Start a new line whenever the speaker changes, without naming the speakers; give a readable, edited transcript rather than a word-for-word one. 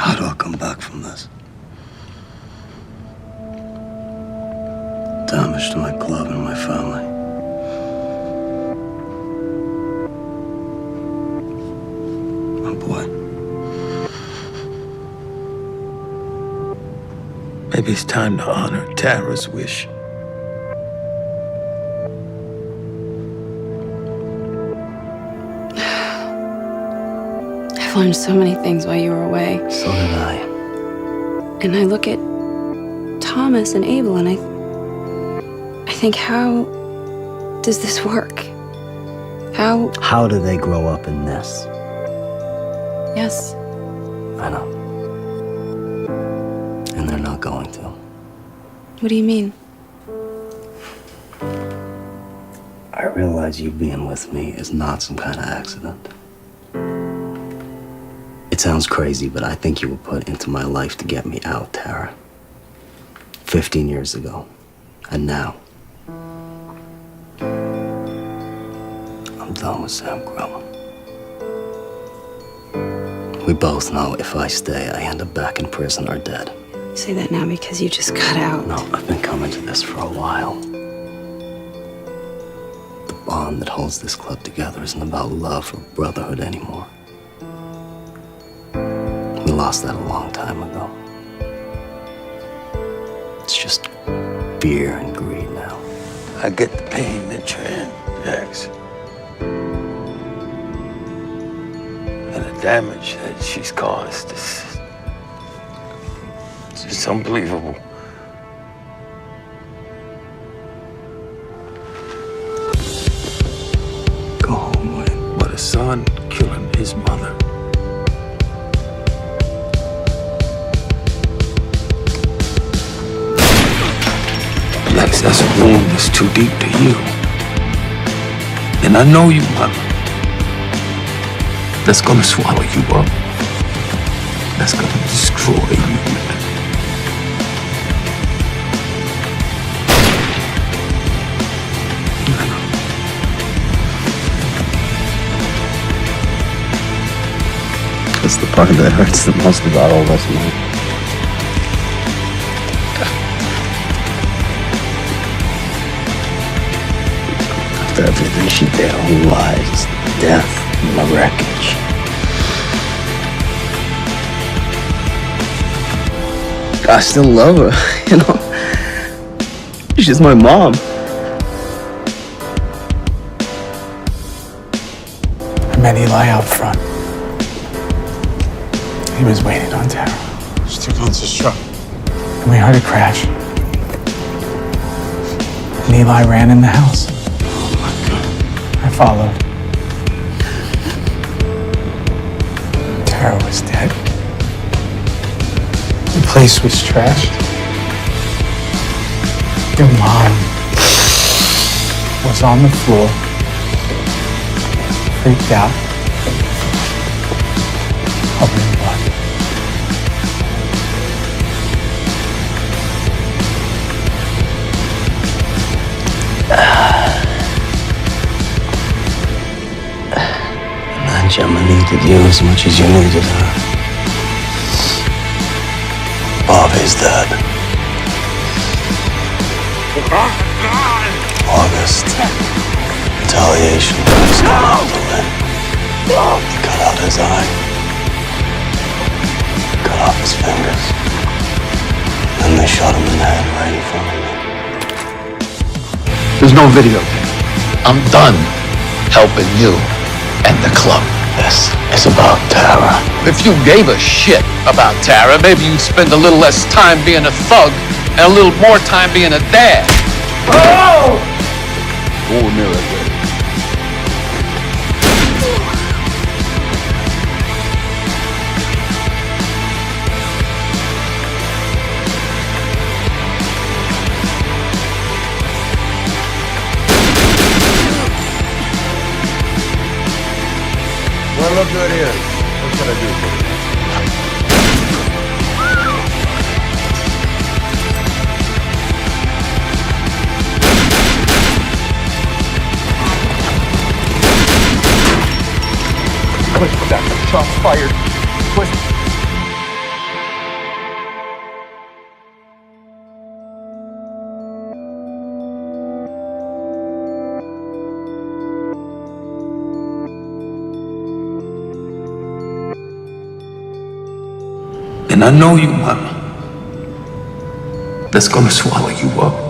How do I come back from this? Damage to my club and my family. My boy.
Maybe it's time to honor Tara's wish.
I've learned so many things while you were away.
So did I.
And I look at Thomas and Abel and I think, how does this work?
How do they grow up in this?
Yes.
I know. And they're not going to.
What do you mean?
I realize you being with me is not some kind of accident. It sounds crazy, but I think you were put into my life to get me out, Tara. 15 years ago. And now, I'm done with Sam Grumman. We both know if I stay, I end up back in prison or dead.
You say that now because you just got out.
No, I've been coming to this for a while. The bond that holds this club together isn't about love or brotherhood anymore. We lost that a long time ago. It's just fear and greed now.
I get the pain that you're in, Jax. And the damage that she's caused is it's unbelievable. Go home, Wayne. But a son killing his mother. Lex, that's a wound that's too deep to heal. And I know you, mother. That's gonna swallow you up. That's gonna destroy you.
That's the part that hurts the most about all this, man. After everything she did, her lies, death, my wreckage. I still love her, you know? She's my mom.
I met Eli out front. He was waiting on Tara.
She took on his truck.
And we heard a crash. And Eli ran in the house.
Oh my God.
I followed. Tara was dead. The place was trashed. Your mom was on the floor, freaked out, covered in blood.
And then Gemma needed you as much as you needed her. Bobby's dead. August. Retaliation. He's gone out to win. They cut out his eye. Cut off his fingers. Then they shot him in the head right in front of me.
There's no videotape. I'm done helping you and the club.
This is about Tara.
If you gave a shit about Tara, maybe you'd spend a little less time being a thug and a little more time being a dad. Oh! Oh, mirror.
Well, look who it is. What can I do for you?
Push back, the shot fired. Push.
And I know you, mommy. That's gonna swallow you up.